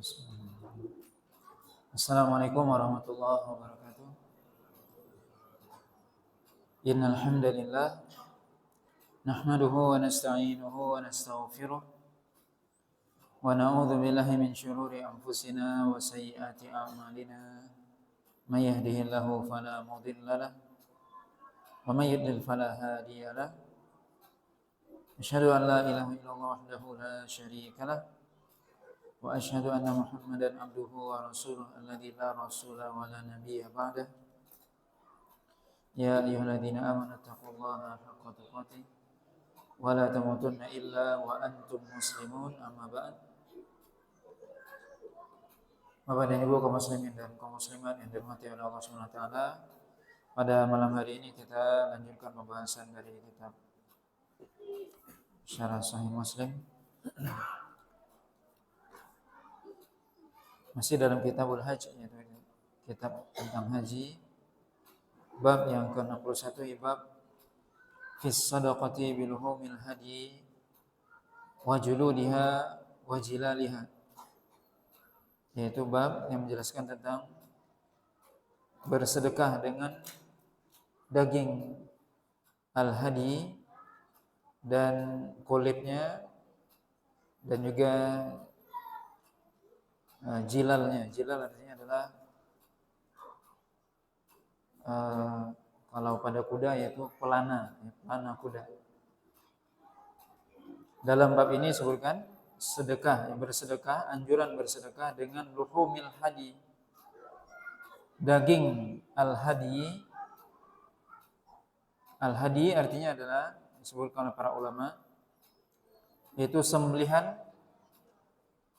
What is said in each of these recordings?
Bismillahirrahmanirrahim. Assalamualaikum warahmatullahi wabarakatuh. Innal hamdalillah nahmaduhu wa nasta'inuhu wa nastaghfiruh wa na'udzu billahi min shururi anfusina wa sayyiati a'malina. May yahdihillahu fala mudilla lahu wa may yudlil fala hadiya lahu. Asyhadu an la ilaha illallah wahdahu la syarika lahu wa asyhadu anna Muhammadan abduhu wa rasuluh alladzi la rasula wa la nabiyya ba'dah. Ya ayyuhalladzina amanu taqullaha haqqa tuqatih wa la tamutunna illa wa antum muslimun, amma ba'd. Bapak dan Ibu kaum muslimin dan kaum muslimat yang dirahmati oleh Allah Subhanahu wa taala, pada malam hari ini kita lanjutkan pembahasan dari kitab Syarah Sahih Muslim. Masih dalam Kitabul Hajj, yaitu kitab tentang haji. Bab yang ke-61, bab fis sadaqati bil humil hadi wa juludiha wa jilaliha, yaitu bab yang menjelaskan tentang bersedekah dengan daging al-hadi dan kulitnya, dan juga jilalnya. Jilal artinya adalah kalau pada kuda yaitu pelana kuda. Dalam bab ini disebutkan sedekah, bersedekah, anjuran bersedekah dengan luhumil hadi, daging al-hadi. Al-hadi artinya adalah, disebutkan oleh para ulama, yaitu sembelihan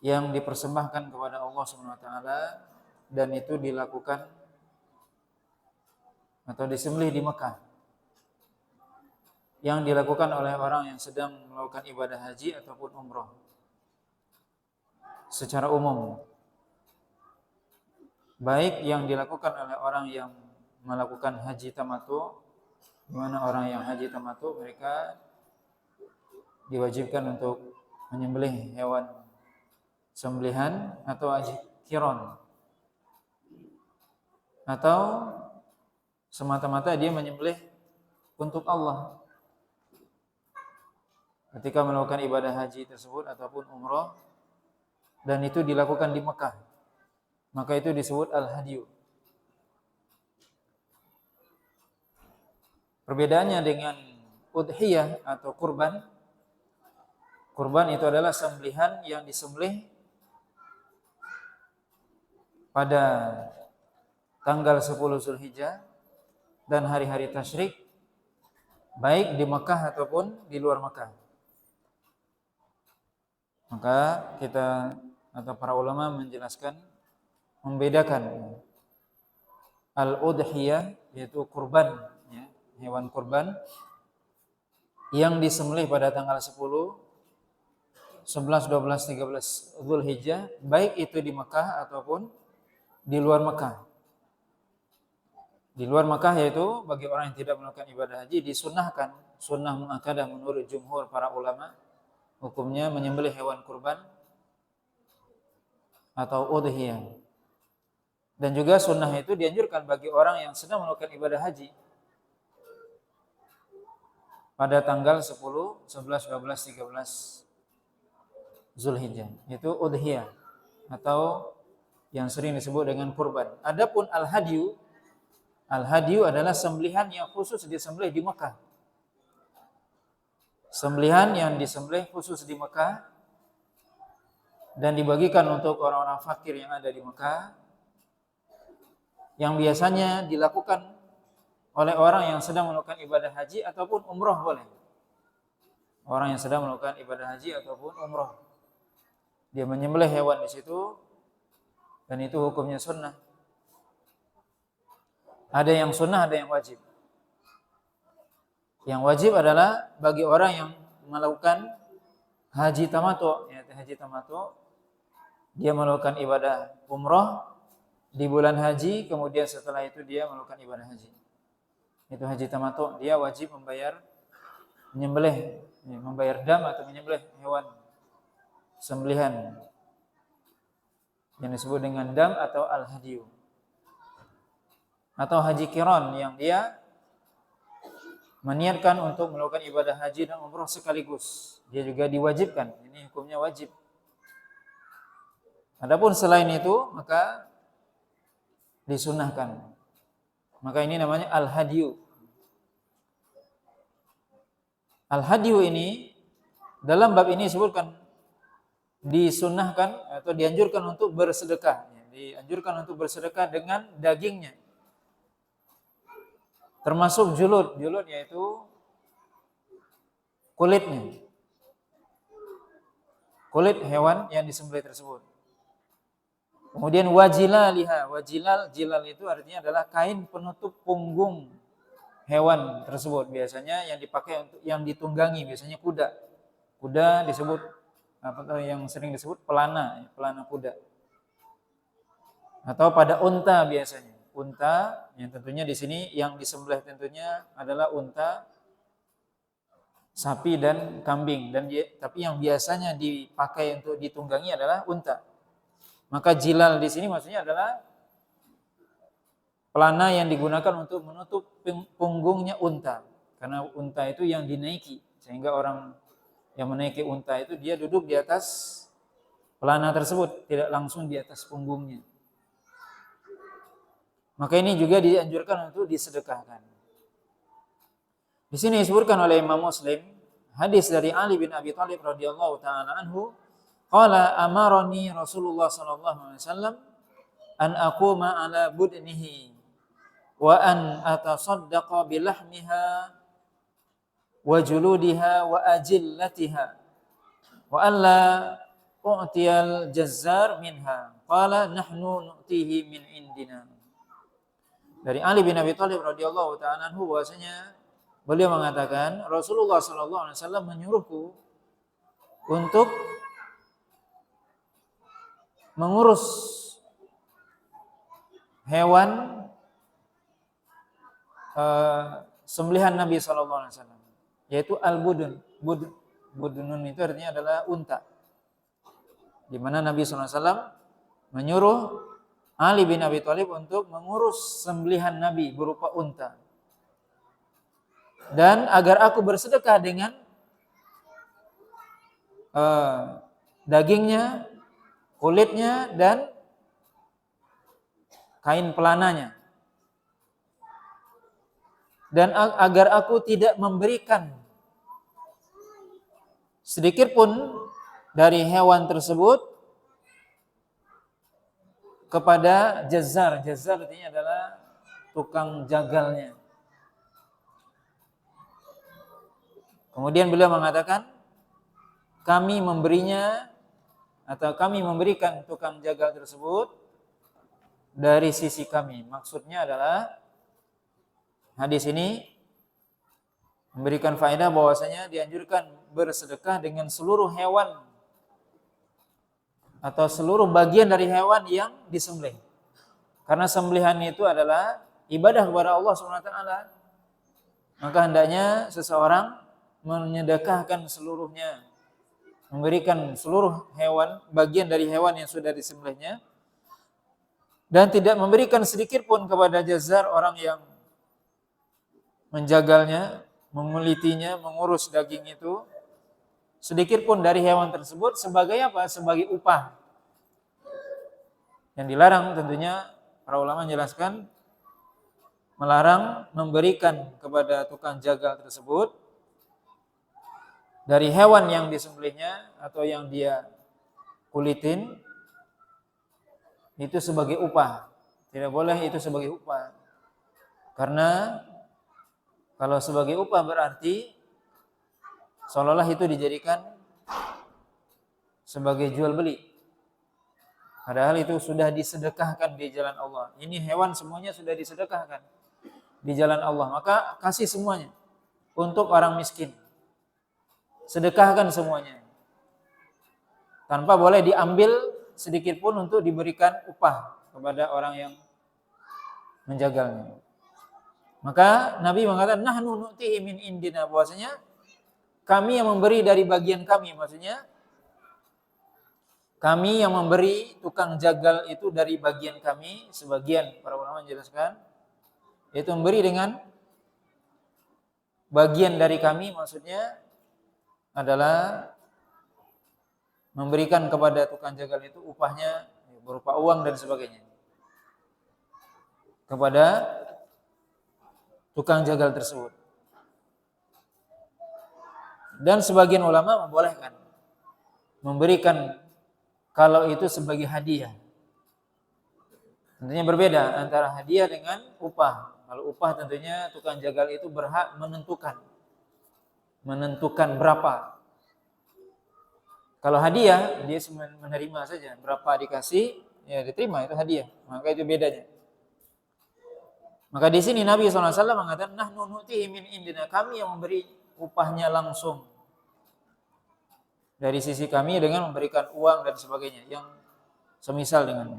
yang dipersembahkan kepada Allah Subhanahu wa taala, dan itu dilakukan atau disembelih di Mekah, yang dilakukan oleh orang yang sedang melakukan ibadah haji ataupun umroh secara umum. Baik yang dilakukan oleh orang yang melakukan haji tamattu, di mana orang yang haji tamattu mereka diwajibkan untuk menyembelih hewan sembelihan atau haji qiran, atau semata-mata dia menyembelih untuk Allah ketika melakukan ibadah haji tersebut ataupun umrah, dan itu dilakukan di Mekah, maka itu disebut al-hadiyu. Perbedaannya dengan udhiyah atau kurban. Kurban itu adalah sembelihan yang disembelih pada tanggal 10 Zulhijjah dan hari-hari tasyrik, baik di Mekah ataupun di luar Mekah. Maka kita atau para ulama menjelaskan, membedakan al-udhiyah, yaitu kurban, ya, hewan kurban yang disembelih pada tanggal 10, 11, 12, 13 Zulhijjah, baik itu di Mekah ataupun di luar Mekah. Di luar Mekah yaitu bagi orang yang tidak melakukan ibadah haji disunnahkan, sunnah muakkadah menurut jumhur para ulama, hukumnya menyembelih hewan kurban atau udhiyah. Dan juga sunnah itu dianjurkan bagi orang yang sedang melakukan ibadah haji pada tanggal 10, 11, 12, 13 Zulhijjah, itu udhiyah atau yang sering disebut dengan kurban. Adapun al-hadiyu, al-hadiyu adalah sembelihan yang khusus disembelih di Mekah. Sembelihan yang disembelih khusus di Mekah dan dibagikan untuk orang-orang fakir yang ada di Mekah, yang biasanya dilakukan oleh orang yang sedang melakukan ibadah haji ataupun umroh boleh. Orang yang sedang melakukan ibadah haji ataupun umroh, dia menyembelih hewan di situ, dan itu hukumnya sunnah. Ada yang sunnah, ada yang wajib. Yang wajib adalah bagi orang yang melakukan haji tamattu, yaitu haji tamattu, dia melakukan ibadah umroh di bulan haji, kemudian setelah itu dia melakukan ibadah haji. Itu haji tamattu, dia wajib membayar dam atau menyembelih hewan sembelihan yang disebut dengan dam atau al-hadiyu. Atau haji qiran yang dia meniatkan untuk melakukan ibadah haji dan umrah sekaligus. Dia juga diwajibkan, ini hukumnya wajib. Adapun selain itu maka disunahkan. Maka ini namanya al-hadiyu. Al-hadiyu ini dalam bab ini disebutkan disunahkan atau dianjurkan untuk bersedekah. Dianjurkan untuk bersedekah dengan dagingnya. Termasuk julud. Julud yaitu kulitnya. Kulit hewan yang disembelih tersebut. Kemudian wajilaliha. Jilal itu artinya adalah kain penutup punggung hewan tersebut. Biasanya yang dipakai untuk yang ditunggangi, biasanya kuda. Kuda disebut yang sering disebut pelana kuda. Atau pada unta biasanya. Unta yang tentunya di sini yang disembelih tentunya adalah unta, sapi dan kambing tapi yang biasanya dipakai untuk ditunggangi adalah unta. Maka jilal di sini maksudnya adalah pelana yang digunakan untuk menutup punggungnya unta. Karena unta itu yang dinaiki, sehingga orang yang menaiki unta itu dia duduk di atas pelana tersebut, tidak langsung di atas punggungnya. Maka ini juga dianjurkan untuk disedekahkan. Di sini disebutkan oleh Imam Muslim hadis dari Ali bin Abi Thalib radhiyallahu taala anhu, qala amarani Rasulullah sallallahu alaihi wasallam an aquma ala budnihi wa an atasaddaqa bilahmiha wa juludiha wa ajillatiha wa alla u'tiyal jazzar minha qala nahnu nu'tihi min indina. Dari Ali bin Abi Thalib radhiyallahu ta'ala anhu bahwasanya beliau mengatakan Rasulullah sallallahu alaihi wasallam menyuruhku untuk mengurus hewan sembelihan Nabi sallallahu alaihi wasallam, yaitu al-budun. Budunun itu artinya adalah unta. Di mana Nabi sallallahu alaihi wasallam menyuruh Ali bin Abi Thalib untuk mengurus sembelihan Nabi berupa unta. Dan agar aku bersedekah dengan dagingnya, kulitnya, dan kain pelananya. Dan agar aku tidak memberikan sedikit pun dari hewan tersebut kepada jazzar. Jazzar artinya adalah tukang jagalnya. Kemudian beliau mengatakan, kami memberinya atau kami memberikan tukang jagal tersebut dari sisi kami. Maksudnya adalah hadis ini memberikan faedah bahwasanya dianjurkan bersedekah dengan seluruh hewan atau seluruh bagian dari hewan yang disembelih. Karena sembelihan itu adalah ibadah kepada Allah SWT. Maka hendaknya seseorang menyedekahkan seluruhnya, memberikan seluruh hewan, bagian dari hewan yang sudah disembelihnya, dan tidak memberikan sedikit pun kepada jazzar, orang yang menjagalnya, mengulitinya, mengurus daging itu, sedikit pun dari hewan tersebut sebagai apa? Sebagai upah. Yang dilarang tentunya para ulama menjelaskan melarang memberikan kepada tukang jagal tersebut dari hewan yang disembelihnya atau yang dia kulitin itu sebagai upah. Tidak boleh itu sebagai upah. Karena kalau sebagai upah berarti seolah-olah itu dijadikan sebagai jual beli. Padahal itu sudah disedekahkan di jalan Allah. Ini hewan semuanya sudah disedekahkan di jalan Allah. Maka kasih semuanya untuk orang miskin. Sedekahkan semuanya. Tanpa boleh diambil sedikit pun untuk diberikan upah kepada orang yang menjagalnya. Maka Nabi mengatakan nahnu nu'tihi min indina, bahwasanya kami yang memberi dari bagian kami, maksudnya kami yang memberi tukang jagal itu dari bagian kami, sebagian para ulama menjelaskan, yaitu memberi dengan bagian dari kami, maksudnya adalah memberikan kepada tukang jagal itu upahnya berupa uang dan sebagainya kepada tukang jagal tersebut. Dan sebagian ulama membolehkan memberikan kalau itu sebagai hadiah. Tentunya berbeda antara hadiah dengan upah. Kalau upah tentunya tukang jagal itu berhak menentukan berapa. Kalau hadiah dia menerima saja, berapa dikasih ya diterima, itu hadiah. Maka itu bedanya. Maka di sini Nabi SAW mengatakan, nahnu nu'tihi min indina, kami yang memberi upahnya langsung dari sisi kami dengan memberikan uang dan sebagainya yang semisal dengannya.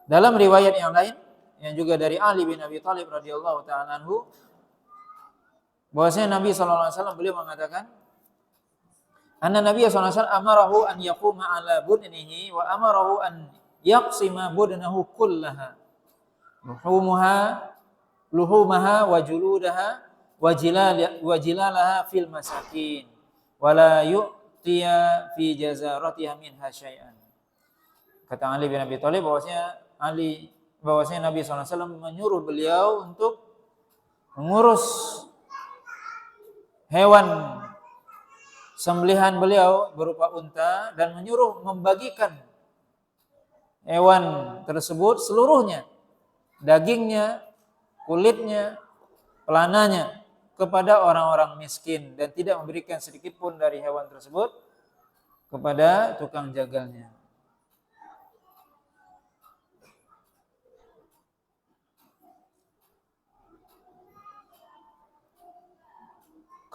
Dalam riwayat yang lain yang juga dari Ali bin Abi Thalib radhiyallahu ta'ala anhu, bahwasanya Nabi SAW beliau mengatakan, anna Nabi SAW amarahu an yaquma ala budnihi wa amarahu an yaqsima budnahu kullaha luhumaha wa juludaha wa jilalaha fil masakin wa la yu'tiya fi jazaratiha minha syai'an. Kata Ali bin Abi Thalib bahwasanya Nabi SAW menyuruh beliau untuk mengurus hewan sembelihan beliau berupa unta dan menyuruh membagikan hewan tersebut seluruhnya, dagingnya, kulitnya, pelananya kepada orang-orang miskin dan tidak memberikan sedikit pun dari hewan tersebut kepada tukang jagalnya.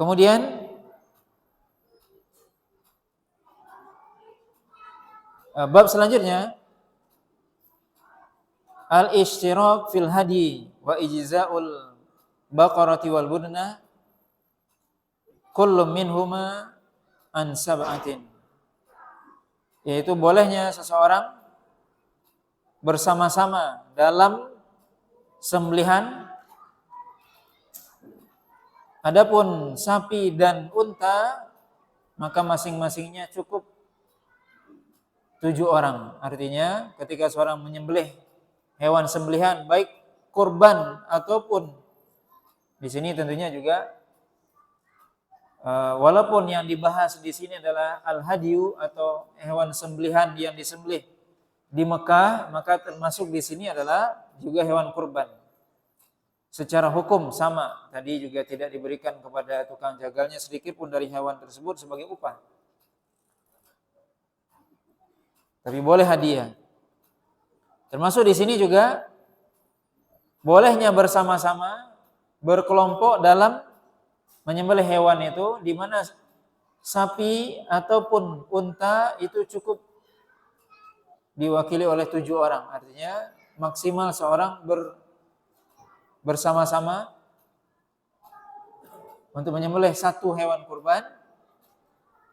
Kemudian bab selanjutnya al-ishtirak fil hadi wa ijza'ul baqarati wal budna kullu minhuma an sab'atin, yaitu bolehnya seseorang bersama-sama dalam sembelihan. Adapun sapi dan unta maka masing-masingnya cukup 7 orang. Artinya ketika seorang menyembelih hewan sembelihan baik kurban ataupun di sini tentunya juga walaupun yang dibahas di sini adalah al-hadyu atau hewan sembelihan yang disembelih di Mekah, maka termasuk di sini adalah juga hewan kurban. Secara hukum sama, tadi juga tidak diberikan kepada tukang jagalnya sedikit pun dari hewan tersebut sebagai upah. Tapi boleh hadiah. Termasuk di sini juga bolehnya bersama-sama berkelompok dalam menyembelih hewan itu, di mana sapi ataupun unta itu cukup diwakili oleh 7 orang. Artinya maksimal seorang bersama-sama untuk menyembelih 1 hewan kurban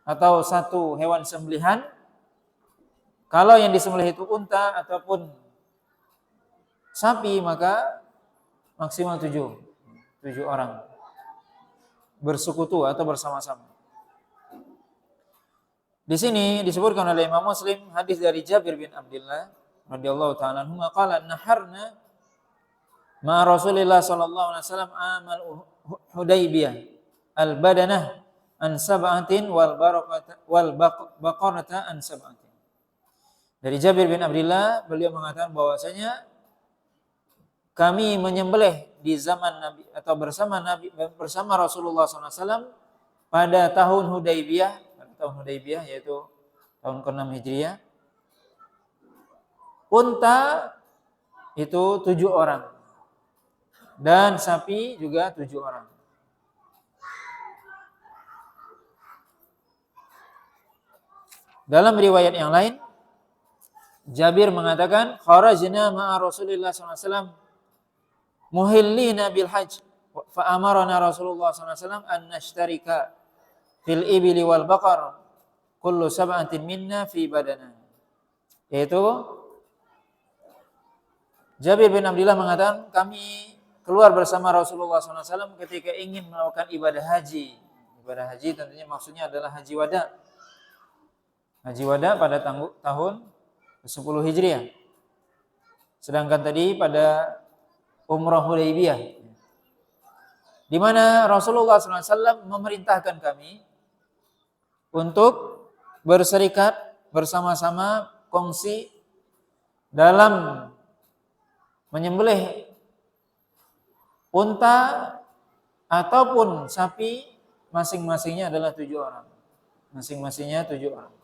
atau 1 hewan sembelihan. Kalau yang disembelih itu unta ataupun sapi, maka maksimal 7 orang bersekutu atau bersama-sama. Di sini disebutkan oleh Imam Muslim hadis dari Jabir bin Abdullah radhiyallahu ta'ala anhu, qala naharna ma Rasulillah sallallahu alaihi wasallam amal Hudaybiyah al-badanah an sab'atin wal baqarata an sab'atin. Dari Jabir bin Abdullah beliau mengatakan bahwasanya kami menyembelih di zaman Nabi atau bersama Rasulullah SAW pada tahun Hudaybiyah yaitu tahun ke-6 Hijriah. Unta itu 7 orang dan sapi juga 7 orang. Dalam riwayat yang lain, Jabir mengatakan, kharajna ma'a Rasulillah SAW muhillina bil hajj fa amarna Rasulullah sallallahu alaihi wasallam an nashtarika fil ibli wal baqar kullu sab'atin minna fi badana. Yaitu Jabir bin Abdullah mengatakan, kami keluar bersama Rasulullah SAW ketika ingin melakukan ibadah haji. Ibadah haji tentunya maksudnya adalah haji wada. Haji wada pada tahun 10 Hijriah. Sedangkan tadi pada Umrah Hudaybiyah, di mana Rasulullah SAW memerintahkan kami untuk berserikat bersama-sama kongsi dalam menyembelih unta ataupun sapi, masing-masingnya adalah 7 orang. Masing-masingnya 7 orang.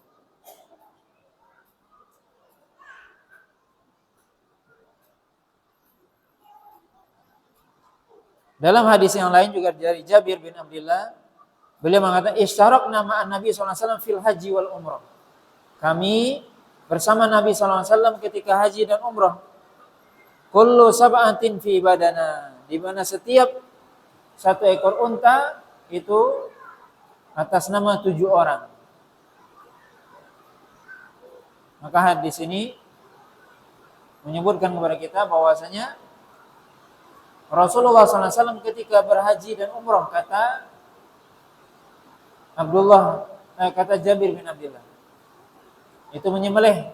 Dalam hadis yang lain juga dari Jabir bin Abdullah, beliau mengatakan, "Ishtarakna ma'an Nabi sallallahu alaihi wasallam fil haji wal umrah." Kami bersama Nabi sallallahu alaihi wasallam ketika haji dan umrah. Kullu sab'atin fi badana, di mana setiap satu ekor unta itu atas nama 7 orang. Maka hadis ini menyebutkan kepada kita bahwasanya Rasulullah SAW ketika berhaji dan umrah, kata Jabir bin Abdullah, itu menyembelih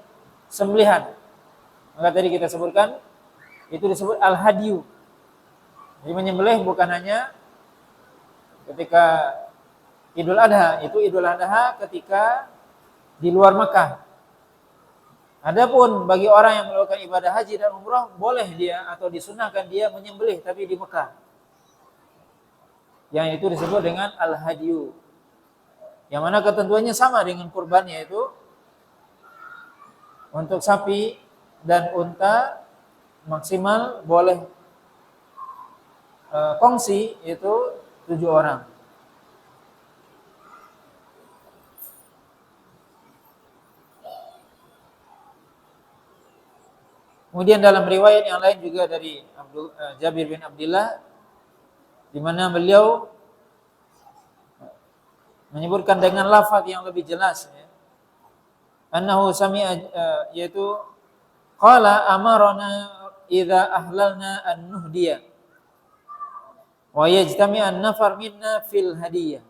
sembelihan. Maka tadi kita sebutkan itu disebut al-hadyu. Jadi menyembelih bukan hanya ketika Idul Adha, itu Idul Adha ketika di luar Mekah. Adapun bagi orang yang melakukan ibadah haji dan umrah, boleh dia atau disunahkan dia menyembelih tapi di Mekah. Yang itu disebut dengan al-hadyu. Yang mana ketentuannya sama dengan kurban, yaitu untuk sapi dan unta maksimal boleh kongsi itu 7 orang. Kemudian dalam riwayat yang lain juga dari Jabir bin Abdullah, di mana beliau menyebutkan dengan lafaz yang lebih jelas, ya. Annahu sami'a, yaitu qala amarna idza ahlalna an-nuhdiyah wa yajtami'an nafar minna fil hadiyah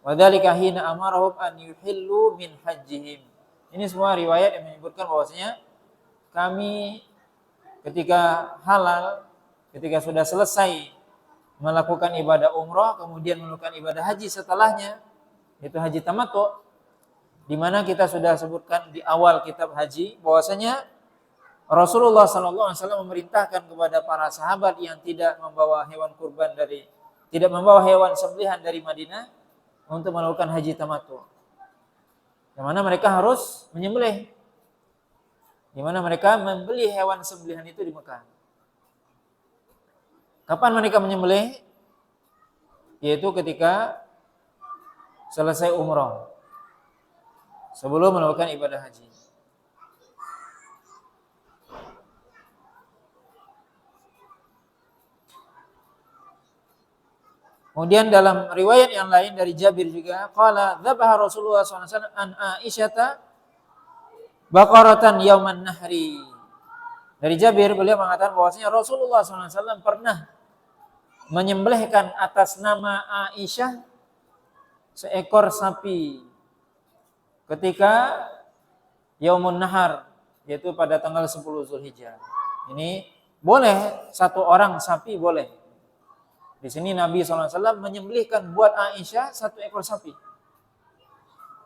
wa dzalika hina amarahum an yuhillu min hajjihim. Ini semua riwayat yang menyebutkan bahwasanya kami ketika halal, ketika sudah selesai melakukan ibadah umrah, kemudian melakukan ibadah haji setelahnya, itu haji tamattu, di mana kita sudah sebutkan di awal kitab haji bahwasanya Rasulullah SAW memerintahkan kepada para sahabat yang tidak membawa hewan kurban tidak membawa hewan sembelihan dari Madinah untuk melakukan haji tamattu, di mana mereka harus menyembelih, di mana mereka membeli hewan sembelihan itu di Mekah. Kapan mereka menyembelih? Yaitu ketika selesai umrah, sebelum melakukan ibadah haji. Kemudian dalam riwayat yang lain dari Jabir juga, qala dzabaha Rasulullah SAW an Aisyata baqaratan yauman nahri. Dari Jabir beliau mengatakan bahwasanya Rasulullah SAW pernah menyembelihkan atas nama Aisyah seekor sapi ketika yaumun nahar, yaitu pada tanggal 10 Zulhijjah. Ini boleh, 1 orang sapi boleh. Di sini Nabi SAW menyembelihkan buat Aisyah 1 ekor sapi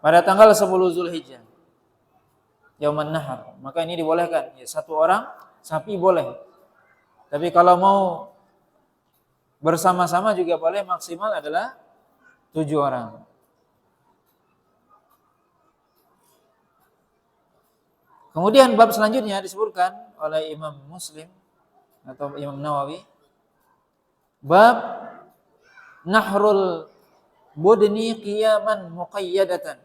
pada tanggal 10 Zulhijjah, yauman nahar. Maka ini dibolehkan, ya, 1 orang sapi boleh. Tapi kalau mau bersama-sama juga boleh, maksimal adalah 7 orang. Kemudian bab selanjutnya disebutkan oleh Imam Muslim atau Imam Nawawi, bab nahrul budni qiyaman muqayyadatan,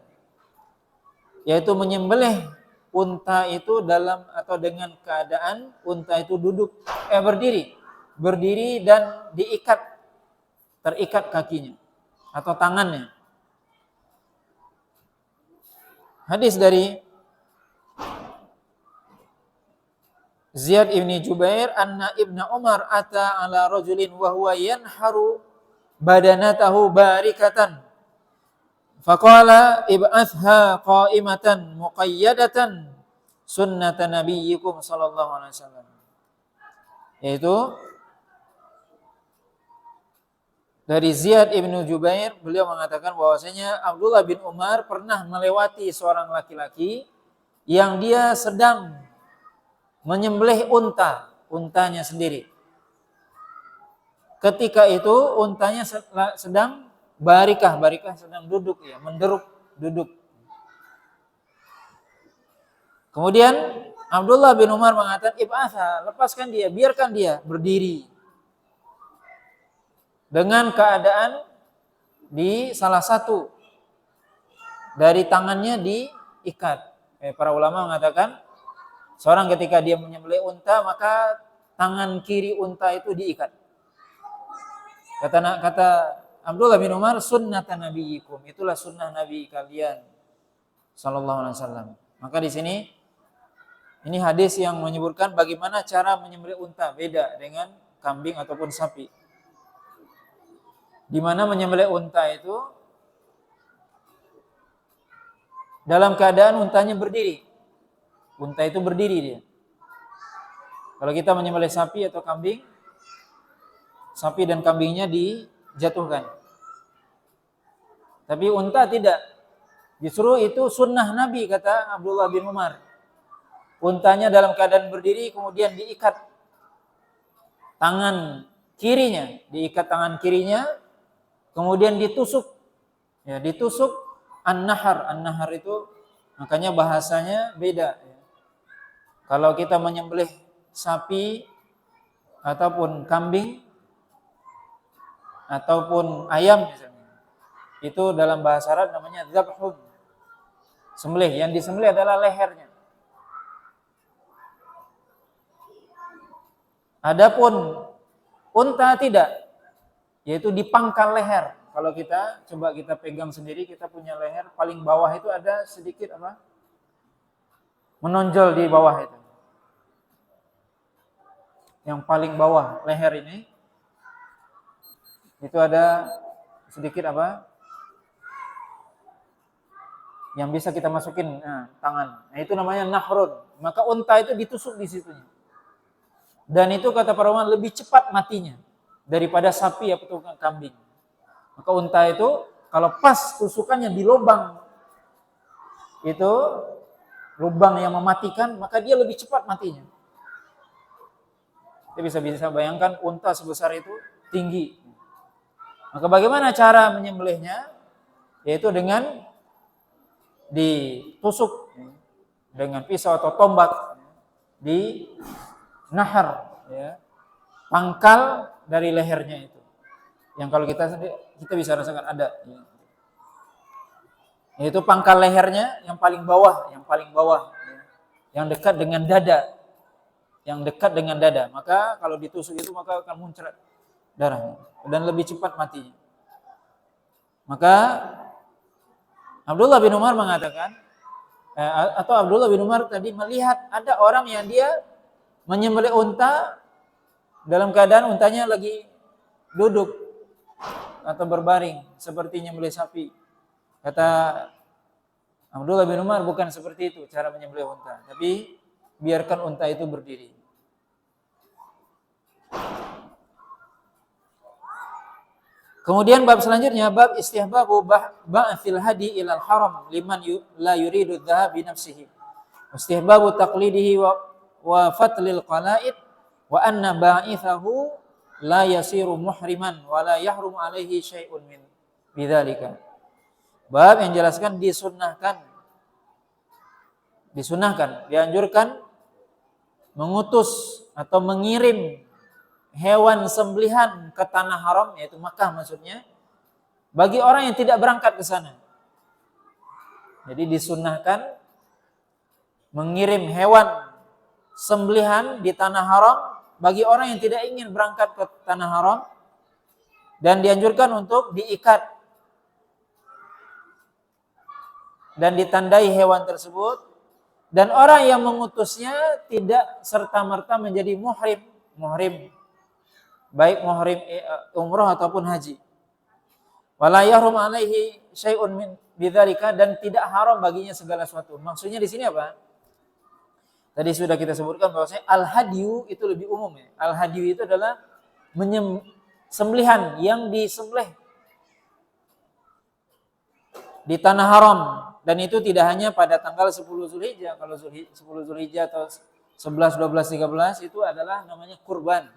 yaitu menyembelih unta itu dalam atau dengan keadaan unta itu berdiri. berdiri dan terikat kakinya atau tangannya. Hadis dari Ziyad ibni Jubair anna ibna Umar ata ala rajulin wa huwa yanharu badanatahu barikatan faqala ib'athha qa'imatan muqayyadatan sunnata nabiyyikum sallallahu alaihi wasallam. Yaitu dari Ziyad ibnu Jubair, beliau mengatakan bahwasanya Abdullah bin Umar pernah melewati seorang laki-laki yang dia sedang menyembelih untanya sendiri. Ketika itu untanya sedang barikah sedang duduk ya, duduk. Kemudian Abdullah bin Umar mengatakan, ib'atha, lepaskan dia, biarkan dia berdiri. Dengan keadaan di salah satu dari tangannya diikat. Para ulama mengatakan, seorang ketika dia menyembelih unta, maka tangan kiri unta itu diikat. Kata Abdullah bin Umar, sunnata nabiyyikum, itulah sunnah Nabi kalian sallallahu alaihi wasallam. Maka di sini ini hadis yang menyebutkan bagaimana cara menyembelih unta, beda dengan kambing ataupun sapi. Di mana menyembelih unta itu dalam keadaan untanya berdiri. Unta itu berdiri dia. Kalau kita menyembelih sapi atau kambing, sapi dan kambingnya dijatuhkan. Tapi unta tidak. Justru itu sunnah Nabi, kata Abdullah bin Umar. Untanya dalam keadaan berdiri, kemudian diikat tangan kirinya, kemudian ditusuk. Ya, ditusuk an-nahar. An-nahar itu makanya bahasanya beda. Kalau kita menyembelih sapi ataupun kambing ataupun ayam misalnya, itu dalam bahasa Arab namanya dzabhun. Sembelih, yang disembelih adalah lehernya. Adapun unta tidak, yaitu dipangkal leher. Kalau kita coba kita pegang sendiri, kita punya leher paling bawah itu ada sedikit menonjol di bawah itu. Yang paling bawah leher ini itu ada sedikit yang bisa kita masukin tangan. Nah, itu namanya nahrun. Maka unta itu ditusuk di situ. Dan itu kata para ulama lebih cepat matinya daripada sapi atau kambing. Maka unta itu kalau pas tusukannya di lubang itu, lubang yang mematikan, maka dia lebih cepat matinya. Kita bisa bayangkan unta sebesar itu tinggi. Maka bagaimana cara menyembelihnya? Yaitu dengan ditusuk dengan pisau atau tombak di nahar, ya, pangkal dari lehernya itu. Yang kalau kita bisa rasakan ada, ya. Yaitu pangkal lehernya yang paling bawah, ya, yang dekat dengan dada. Maka kalau ditusuk itu maka akan muncrat darahnya dan lebih cepat matinya. Maka Abdullah bin Umar mengatakan, atau Abdullah bin Umar tadi melihat ada orang yang dia menyembelih unta dalam keadaan untanya lagi duduk atau berbaring seperti menyembelih sapi. Kata Abdullah bin Umar, bukan seperti itu cara menyembelih unta, tapi biarkan unta itu berdiri. Kemudian bab selanjutnya, bab istihbabu ba'thil hadi ilal haram liman la yuridu dhahab bi nafsihi. Istihbabu taqlidihi wa fatlil qala'id wa anna ba'ithahu la yasiru muhriman wa la yahrum alaihi syai'un min bidzalika. Bab yang jelaskan dianjurkan mengutus atau mengirim hewan sembelihan ke tanah haram, yaitu Makkah maksudnya, bagi orang yang tidak berangkat ke sana. Jadi disunnahkan mengirim hewan sembelihan di tanah haram bagi orang yang tidak ingin berangkat ke tanah haram dan dianjurkan untuk diikat dan ditandai hewan tersebut, dan orang yang mengutusnya tidak serta-merta menjadi muhrim baik muhrim umrah ataupun haji. Wala yahrum alaihi syai'un min bidzalika, dan tidak haram baginya segala sesuatu. Maksudnya di sini apa? Tadi sudah kita sebutkan bahwasanya al-hadyu itu lebih umum ya. Al-hadyu itu adalah sembelihan yang disembelih di tanah haram, dan itu tidak hanya pada tanggal 10 Zulhijjah. Kalau 10 Zulhijjah atau 11, 12, 13 itu adalah namanya kurban.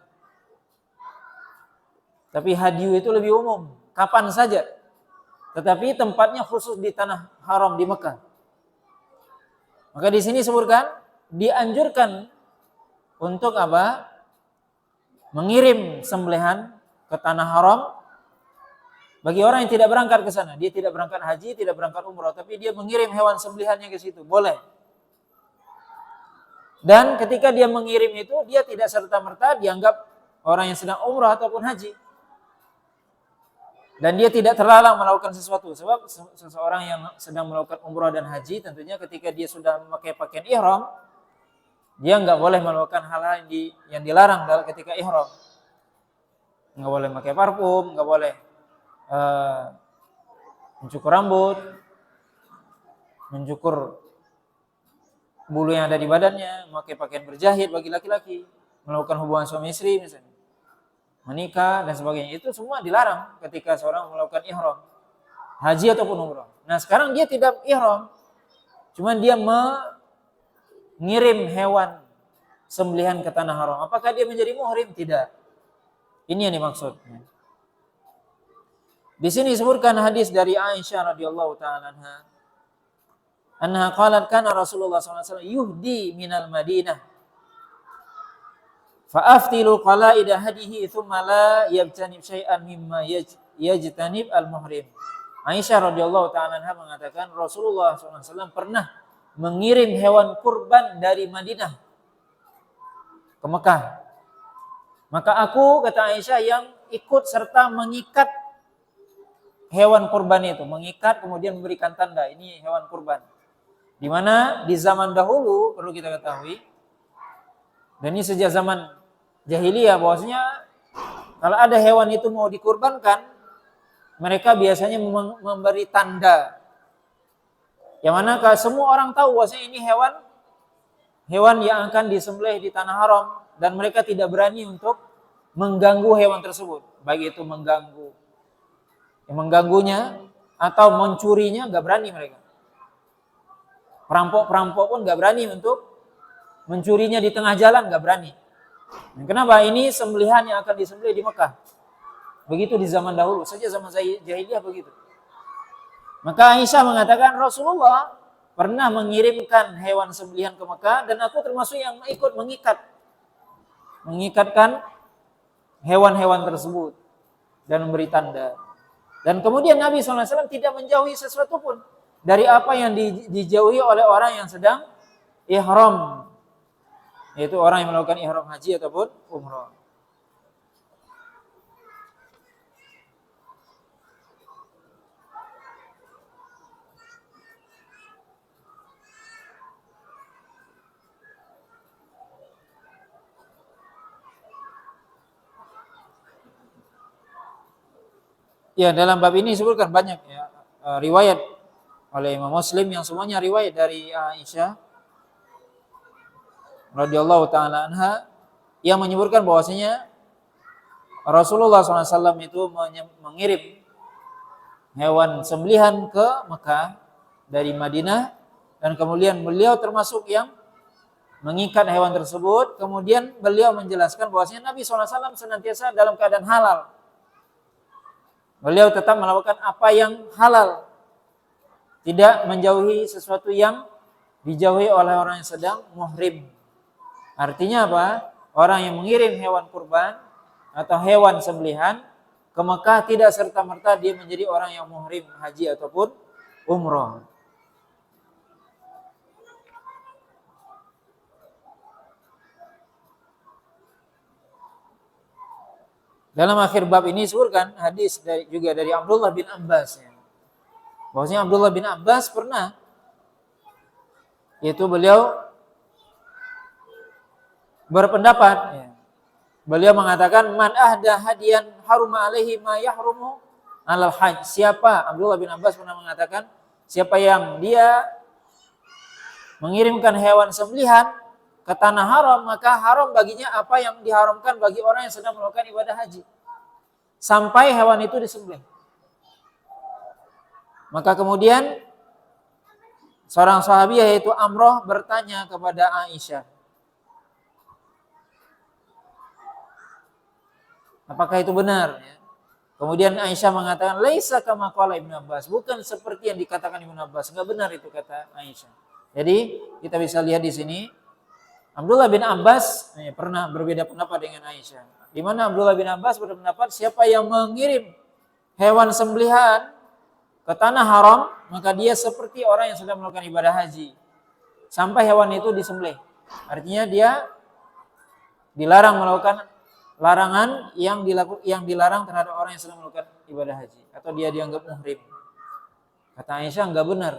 Tapi hadyu itu lebih umum, kapan saja. Tetapi tempatnya khusus di tanah haram di Mekah. Maka di sini sebutkan dianjurkan untuk apa? Mengirim sembelihan ke tanah haram bagi orang yang tidak berangkat ke sana. Dia tidak berangkat haji, tidak berangkat umrah, tapi dia mengirim hewan sembelihannya ke situ, boleh. Dan ketika dia mengirim itu, dia tidak serta-merta dianggap orang yang sedang umrah ataupun haji. Dan dia tidak terlarang melakukan sesuatu. Sebab seseorang yang sedang melakukan umrah dan haji, tentunya ketika dia sudah memakai pakaian ihram, dia nggak boleh melakukan hal-hal yang dilarang ketika ihram. Nggak boleh pakai parfum, nggak boleh mencukur rambut, mencukur bulu yang ada di badannya, memakai pakaian berjahit bagi laki-laki, melakukan hubungan suami istri misalnya, menikah dan sebagainya. Itu semua dilarang ketika seorang melakukan ihram, haji ataupun umrah. Nah sekarang dia tidak ihram, cuman dia mengirim hewan sembelihan ke tanah haram. Apakah dia menjadi muhrim? Tidak. Ini yang dimaksud. Di sini disebutkan hadis dari Aisyah radhiyallahu taala anha qalat kana Rasulullah SAW yuhdi minal Madinah fa aftilu qalaida hadihi thumma la yabtanib syai'an mimma yajtanib al-muhrim. Aisyah radhiyallahu taala anha mengatakan Rasulullah SAW pernah mengirim hewan kurban dari Madinah ke Mekah. Maka aku, kata Aisyah, yang ikut serta mengikat hewan kurban itu, mengikat kemudian memberikan tanda ini hewan kurban. Di mana di zaman dahulu perlu kita ketahui, dan ini sejak zaman jahiliyah, bahwasanya kalau ada hewan itu mau dikurbankan, mereka biasanya memberi tanda. Yang mana kalau semua orang tahu bahwasanya ini hewan yang akan disembelih di tanah haram, dan mereka tidak berani untuk mengganggu hewan tersebut, baik itu mengganggunya atau mencurinya, nggak berani mereka. Perampok pun nggak berani untuk mencurinya di tengah jalan, nggak berani. Kenapa? Ini sembelihan yang akan disembelih di Mekah. Begitu di zaman dahulu, sejak zaman jahiliyah begitu. Maka Aisyah mengatakan Rasulullah pernah mengirimkan hewan sembelihan ke Mekah, dan aku termasuk yang ikut mengikatkan hewan-hewan tersebut dan memberi tanda. Dan kemudian Nabi SAW tidak menjauhi sesuatu pun dari apa yang dijauhi oleh orang yang sedang ihram, yaitu orang yang melakukan ihram haji ataupun umrah. Ya, dalam bab ini disebutkan banyak ya, riwayat oleh Imam Muslim yang semuanya riwayat dari Aisyah radhiyallahu taala anha yang menyebutkan bahwasanya Rasulullah SAW itu mengirim hewan sembelihan ke Mekah dari Madinah, dan kemudian beliau termasuk yang mengikat hewan tersebut. Kemudian beliau menjelaskan bahwasanya Nabi SAW senantiasa dalam keadaan halal. Beliau tetap melakukan apa yang halal, tidak menjauhi sesuatu yang dijauhi oleh orang yang sedang muhrim. Artinya apa? Orang yang mengirim hewan kurban atau hewan sembelihan ke Mekah tidak serta-merta dia menjadi orang yang muhrim haji ataupun umrah. Dalam akhir bab ini disebutkan hadis juga dari Abdullah bin Abbas ya. Bahwasanya Abdullah bin Abbas pernah, yaitu beliau berpendapat ya. Beliau mengatakan man ahda hadiyan haruma alaihi ma yahrumu alal hajj. Siapa, Abdullah bin Abbas pernah mengatakan, siapa yang dia mengirimkan hewan sembelihan ke tanah haram, maka haram baginya apa yang diharamkan bagi orang yang sedang melakukan ibadah haji. Sampai hewan itu disembelih. Maka kemudian seorang sahabiah yaitu Amroh bertanya kepada Aisyah, apakah itu benar? Kemudian Aisyah mengatakan, laisa kama qala Ibnu Abbas, bukan seperti yang dikatakan Ibnu Abbas, enggak benar itu kata Aisyah. Jadi kita bisa lihat di sini Abdullah bin Abbas pernah berbeda pendapat dengan Aisyah. Di mana Abdullah bin Abbas berpendapat siapa yang mengirim hewan sembelihan ke tanah haram, maka dia seperti orang yang sedang melakukan ibadah haji sampai hewan itu disembelih. Artinya dia dilarang melakukan larangan yang dilarang terhadap orang yang sedang melakukan ibadah haji, atau dia dianggap muhrim. Kata Aisyah, enggak benar.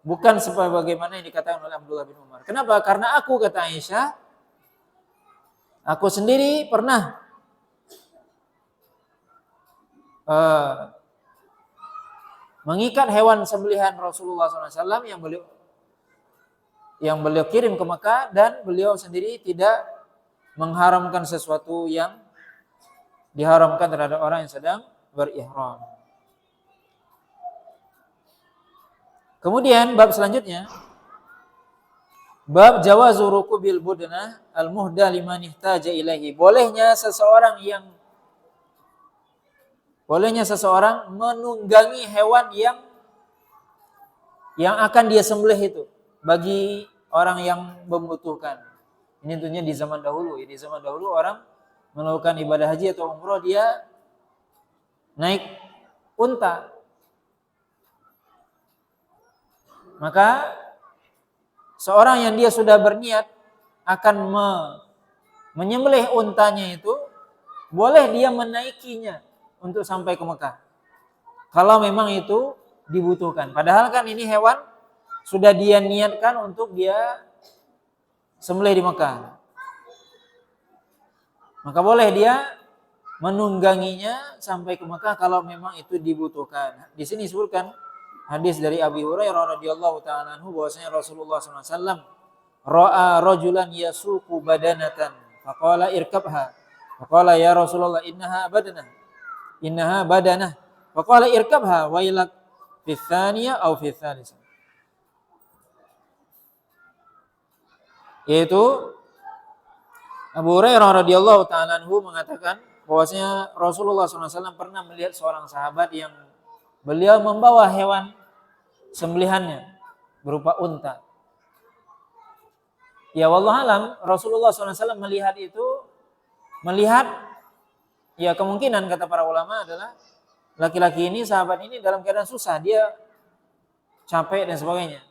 Bukan sebagaimana yang dikatakan oleh Abdullah bin Umar. Kenapa? Karena aku, kata Aisyah, aku sendiri pernah mengikat hewan sembelihan Rasulullah SAW yang beliau kirim ke Mekah, dan beliau sendiri tidak mengharamkan sesuatu yang diharamkan terhadap orang yang sedang berihram. Kemudian bab selanjutnya, bab jawazu rukubil budnah al-muhda liman ihtaja ilaihi. Bolehnya seseorang menunggangi hewan yang akan dia sembelih itu bagi orang yang membutuhkan. Ini tentunya di zaman dahulu. Di zaman dahulu orang melakukan ibadah haji atau umroh, dia naik unta. Maka seorang yang dia sudah berniat akan menyembelih untanya itu, boleh dia menaikinya untuk sampai ke Mekah. Kalau memang itu dibutuhkan. Padahal kan ini hewan sudah dia niatkan untuk dia sembelih di Mekah. Maka boleh dia menungganginya sampai ke Mekah kalau memang itu dibutuhkan. Di sini disebutkan hadis dari Abi Hurairah radhiyallahu taala anhu bahwasanya Rasulullah SAW ra'a rajulan yasuqu badanatan faqala irkabha. Faqala ya Rasulullah innaha badanah. Faqala irkabha wailak fi tsaniyah aw fi tsalisah. Yaitu Abu Hurairah radhiyallahu taala anhu mengatakan bahwasanya Rasulullah SAW pernah melihat seorang sahabat yang beliau membawa hewan sembelihannya berupa unta. Ya wallahu alam, Rasulullah SAW melihat ya kemungkinan kata para ulama adalah laki-laki ini, sahabat ini dalam keadaan susah, dia capek dan sebagainya.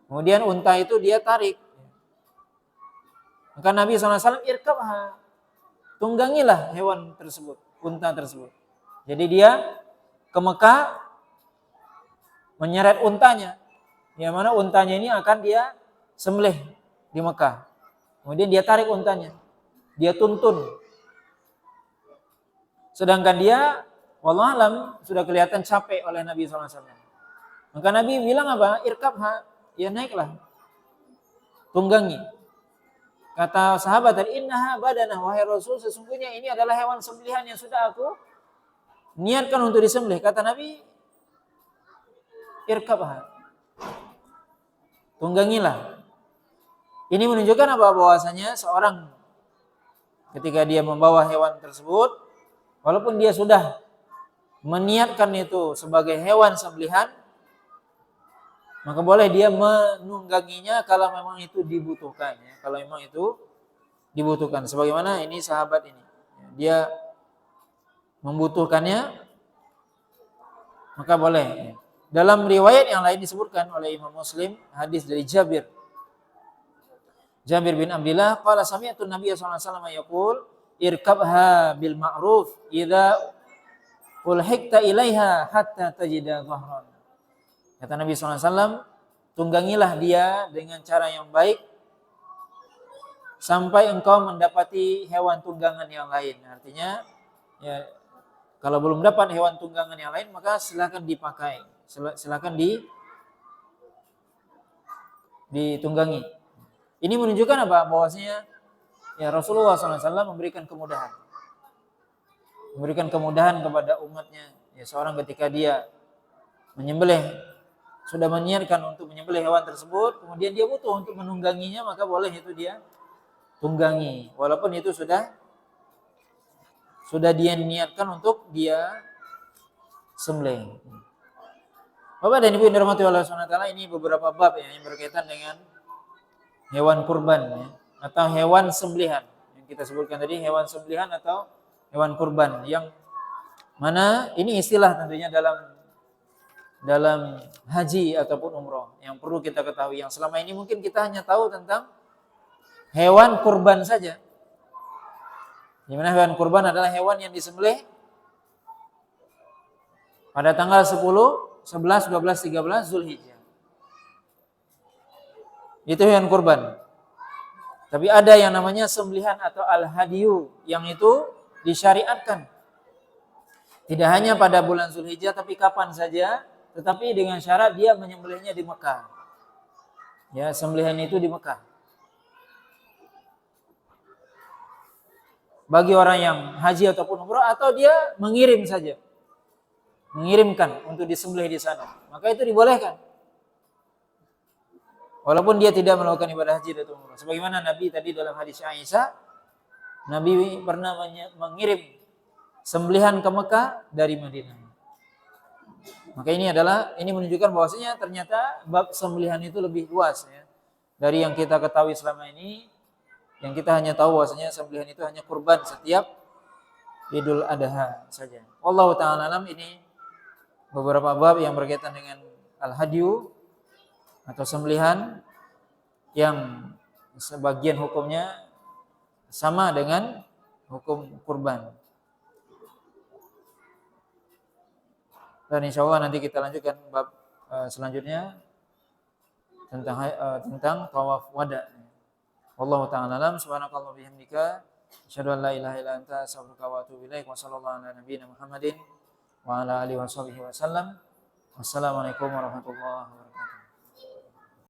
Kemudian unta itu dia tarik. Maka Nabi SAW irkabha, tunggangilah hewan tersebut, unta tersebut. Jadi dia ke Mekah menyeret untanya, yang mana untanya ini akan dia sembelih di Mekah. Kemudian dia tarik untanya, dia tuntun. Sedangkan dia, wallahu alam, sudah kelihatan capek oleh Nabi SAW. Maka Nabi bilang apa? Irkabha, ya naiklah, tunggangi. Kata sahabat tadi, innaha badanah, wahai Rasul, sesungguhnya ini adalah hewan sembelihan yang sudah aku niatkan untuk disembelih. Kata Nabi, irkabha, tunggangilah. Ini menunjukkan apa? Bahwasanya seorang ketika dia membawa hewan tersebut, walaupun dia sudah meniatkan itu sebagai hewan sembelihan, maka boleh dia menungganginya kalau memang itu dibutuhkan. Ya. Kalau memang itu dibutuhkan. Sebagaimana ini sahabat ini, dia membutuhkannya, maka boleh. Ya. Dalam riwayat yang lain disebutkan oleh Imam Muslim, hadis dari Jabir bin Abdullah, qala sami'tu Nabiy sallallahu alaihi wasallam yaqul, irkabha bil ma'ruf idza ulhiqta ilaiha hatta tajida dhahran. Kata Nabi SAW, tunggangilah dia dengan cara yang baik sampai engkau mendapati hewan tunggangan yang lain. Artinya, ya, kalau belum dapat hewan tunggangan yang lain, maka silakan dipakai, silakan ditunggangi. Ini menunjukkan apa? Bahwasanya ya Rasulullah SAW memberikan kemudahan kepada umatnya. Ya, seorang ketika dia menyembelih, sudah meniatkan untuk menyembelih hewan tersebut, kemudian dia butuh untuk menungganginya, maka boleh itu dia tunggangi, walaupun itu sudah dia niatkan untuk dia sembelih. Bapak dan Ibu yang dirahmati Allah SWT, ini beberapa bab ya, yang berkaitan dengan hewan kurban ya, atau hewan sembelihan. Yang kita sebutkan tadi hewan sembelihan atau hewan kurban, yang mana ini istilah tentunya dalam haji ataupun umroh yang perlu kita ketahui. Yang selama ini mungkin kita hanya tahu tentang hewan kurban saja. Di mana hewan kurban adalah hewan yang disembelih pada tanggal 10, 11, 12, 13 Zulhijjah. Itu hewan kurban. Tapi ada yang namanya sembelihan atau al-hadiyu, yang itu disyariatkan. Tidak hanya pada bulan Zulhijjah, tapi kapan saja, tetapi dengan syarat dia menyembelihnya di Mekah. Ya, sembelihan itu di Mekah. Bagi orang yang haji ataupun umrah, atau dia mengirim saja, mengirimkan untuk disembelih di sana, maka itu dibolehkan. Walaupun dia tidak melakukan ibadah haji atau umrah. Sebagaimana Nabi tadi dalam hadis Aisyah, Nabi pernah mengirim sembelihan ke Mekah dari Madinah. Maka ini menunjukkan bahwasanya ternyata bab sembelihan itu lebih luas ya, dari yang kita ketahui selama ini. Yang kita hanya tahu bahwasanya sembelihan itu hanya kurban setiap Idul Adha saja. Wallahu ta'ala alam. Ini beberapa bab yang berkaitan dengan al-hadyu atau sembelihan, yang sebagian hukumnya sama dengan hukum kurban. Dan insya Allah nanti kita lanjutkan bab selanjutnya tentang tawaf wada. Wallahu ta'ala alam. Subhanakallah bihamdika asyhadu an la ilaha illa anta astaghfiruka wa atubu ilaik. Wa sallallahu ala nabiyyina Muhammadin wa ala alihi wa sahbihi wasallam. Wassalamualaikum warahmatullahi wabarakatuh.